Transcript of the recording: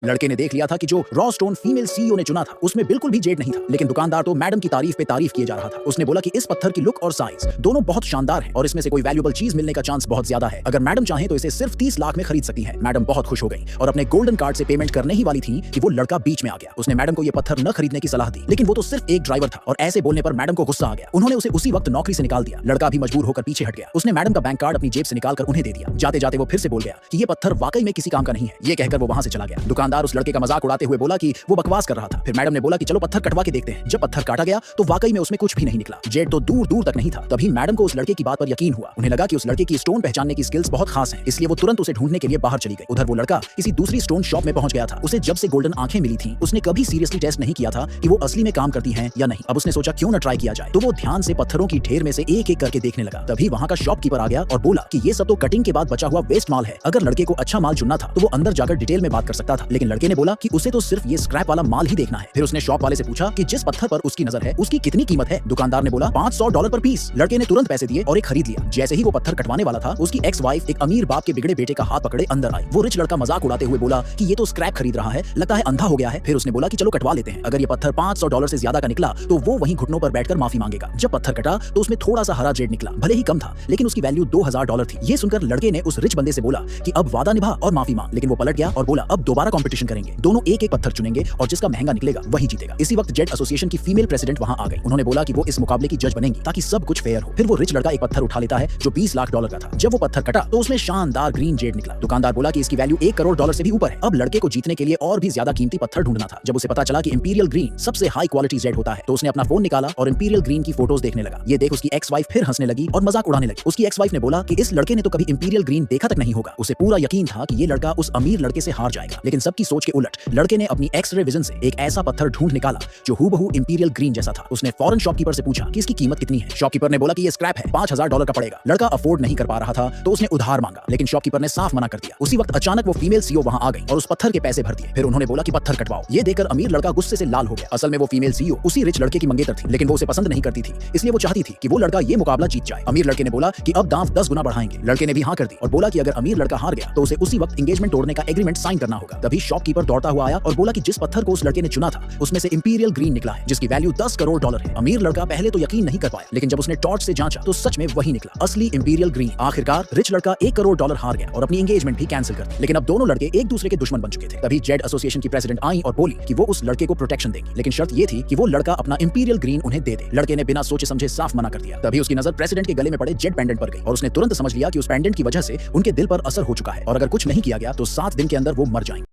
लड़के ने देख लिया था कि जो रॉ स्टोन फीमेल सीईओ ने चुना था उसमें बिल्कुल भी जेड नहीं था, लेकिन दुकानदार तो मैडम की तारीफ पे तारीफ किए जा रहा था। उसने बोला कि इस पत्थर की लुक और साइज दोनों बहुत शानदार हैं और इसमें से कोई वैल्यूएबल चीज मिलने का चांस बहुत ज्यादा है। अगर मैडम चाहें तो इसे सिर्फ 30 लाख में खरीद सकती हैं। मैडम बहुत खुश हो गई और अपने गोल्डन कार्ड से पेमेंट करने ही वाली थी कि वो लड़का बीच में आ गया। उसने मैडम को ये पत्थर न खरीदने की सलाह दी, लेकिन वो तो सिर्फ एक ड्राइवर था और ऐसे बोलने पर मैडम को गुस्सा आ गया। उन्होंने उसे उसी वक्त नौकरी से निकाल दिया। लड़का भी मजबूर होकर पीछे हट गया। उसने मैडम का बैंक कार्ड अपनी जेब से निकालकर उन्हें दे दिया। जाते जाते वो फिर से बोल गया कि ये पत्थर वाकई में किसी काम का नहीं है। ये कहकर वो वहां से चला गया। दुकानदार उस लड़के का मजाक उड़ाते हुए बोला कि वो बकवास कर रहा था। फिर मैडम ने बोला कि चलो पत्थर कटवा के देखते हैं। जब पत्थर काटा गया तो वाकई में उसमें कुछ भी नहीं निकला। जेड तो दूर दूर तक नहीं था। तभी मैडम को उस लड़के की बात पर यकीन हुआ। उन्हें लगा कि उस लड़के की स्टोन पहचानने की स्किल्स बहुत खास हैं, इसलिए वो तुरंत उसे ढूंढने के लिए बाहर चली गई। उधर वो लड़का किसी दूसरी स्टोन शॉप में पहुंच गया था। उसे जब से गोल्डन आंखें मिली थी उसने कभी सीरियसली टेस्ट नहीं किया था कि वो असली में काम करती हैं या नहीं। अब उसने सोचा क्यों न ट्राई किया जाए, तो वो ध्यान से पत्थरों की ढेर में से एक एक करके देखने लगा। तभी वहां का शॉपकीपर आ गया और बोला कि ये सब तो कटिंग के बाद बचा हुआ वेस्ट माल है। अगर लड़के को अच्छा माल चुनना था तो वो अंदर जाकर डिटेल में बात कर सकता था, लेकिन लड़के ने बोला कि उसे तो सिर्फ ये स्क्रैप वाला माल ही देखना है। फिर उसने शॉप वाले से पूछा कि जिस पत्थर पर उसकी नजर है उसकी कितनी कीमत है। दुकानदार ने बोला $500 पर पीस। लड़के ने तुरंत पैसे दिए और एक खरीद लिया। जैसे ही वो पत्थर कटवाने वाला था उसकी एक्स वाइफ एक अमीर बाप के बिगड़े बेटे का हाथ पकड़े अंदर आई। वो रिच लड़का मजाक उड़ाते हुए बोला कि ये तो स्क्रैप खरीद रहा है, लगता है अंधा हो गया है। फिर उसने बोला कि चलो कटवा लेते हैं। अगर ये पत्थर $500 से ज्यादा का निकला तो वो वहीं घुटनों पर बैठकर माफी मांगेगा। जब पत्थर कटा तो उसमें थोड़ा सा हरा जेड निकला, भले ही कम था लेकिन उसकी वैल्यू $2000 थी। ये सुनकर लड़के ने उस रिच बंदे से बोला कि अब वादा निभा और माफी मांग, लेकिन वो पलट गया और बोला अब दोबारा कंपटीशन करेंगे। दोनों एक एक पत्थर चुनेंगे और जिसका महंगा निकलेगा वही जीतेगा। इसी वक्त जेड एसोसिएशन की फीमेल प्रेसिडेंट वहां आ गई। उन्होंने बोला कि वो इस मुकाबले की जज बनेंगी ताकि सब कुछ फेयर हो। फिर वो रिच लड़का एक पत्थर उठा लेता है जो $20 लाख का था। जब वो पत्थर कटा तो उसमें शानदार ग्रीन जेड निकला। दुकानदार बोला कि इसकी वैल्यू $1 करोड़ से भी ऊपर है। अब लड़के को जीतने के लिए और भी ज्यादा कीमती पत्थर ढूंढना था। जब उसे पता चला कि इंपीरियल ग्रीन सबसे हाई क्वालिटी जेड होता है तो उसने अपना फोन निकाला और इंपीरियल ग्रीन की फोटोज देखने लगा। ये देख उसकी एक्स वाइफ फिर हंसने लगी और मजाक उड़ाने लगी। उसकी एक्स वाइफ ने बोला कि इस लड़के ने तो कभी इंपीरियल ग्रीन देखा तक नहीं होगा। उसे पूरा यकीन था कि ये लड़का उस अमीर लड़के से हार जाएगा, लेकिन सबकी सोच के उलट लड़के ने अपनी एक्स-रे विजन से एक ऐसा पत्थर ढूंढ निकाला जो हूबहू इंपीरियल ग्रीन जैसा था। उसने फौरन शॉपकीपर से पूछा कि इसकी कीमत कितनी है। शॉपकीपर ने बोला कि ये स्क्रैप है, $5000 का पड़ेगा। लड़का अफोर्ड नहीं कर पा रहा था तो उसने उधार मांगा, लेकिन शॉपकीपर ने साफ मना कर दिया। उसी वक्त अचानक वो फीमेल सीईओ वहां आ गई और उस पत्थर के पैसे भर दिए। फिर उन्होंने बोला कि पत्थर कटवाओ। ये देखकर अमीर लड़का गुस्से से लाल हो गया। असल में वो फीमेल सीईओ उसी रिच लड़के की मंगेतर थी, लेकिन वो उसे पसंद नहीं करती थी, इसलिए वो चाहती थी कि वो लड़का ये मुकाबला जीत जाए। अमीर लड़के ने बोला कि अब दांव 10 गुना बढ़ाएंगे। लड़के ने भी हाँ कर दी और बोला कि अगर अमीर लड़का हार गया तो उसे उसी वक्त एंगेजमेंट तोड़ने का एग्रीमेंट साइन करना होगा। तभी शॉपकीपर दौड़ता हुआ आया और बोला कि जिस पत्थर को उस लड़के ने चुना था उसमें से इंपीरियल ग्रीन निकला है जिसकी वैल्यू $10 करोड़ है। अमीर लड़का पहले तो यकीन नहीं कर पाया, लेकिन जब उसने टॉर्च से जांचा तो सच में वही निकला, असली इंपीरियल ग्रीन। आखिरकार रिच लड़का $1 करोड़ हार गया और अपनी एंगेजमेंट भी कैंसिल कर दी। लेकिन अब दोनों लड़के एक दूसरे के दुश्मन बन चुके थे। तभी जेड एसोसिएशन की प्रेसिडेंट आई और बोली कि वो उस लड़के को प्रोटेक्शन देंगी, लेकिन शर्त ये थी कि वो लड़का अपना इंपीरियल ग्रीन उन्हें दे दे। लड़के ने बिना सोचे समझे साफ मना कर दिया। तभी उसकी नजर प्रेसिडेंट के गले में पड़े जेड पेंडेंट पर गई और उसने तुरंत समझ लिया कि उस पेंडेंट की वजह से उनके दिल पर असर हो चुका है और अगर कुछ नहीं किया गया तो 7 दिन के अंदर वो मर जाएंगे।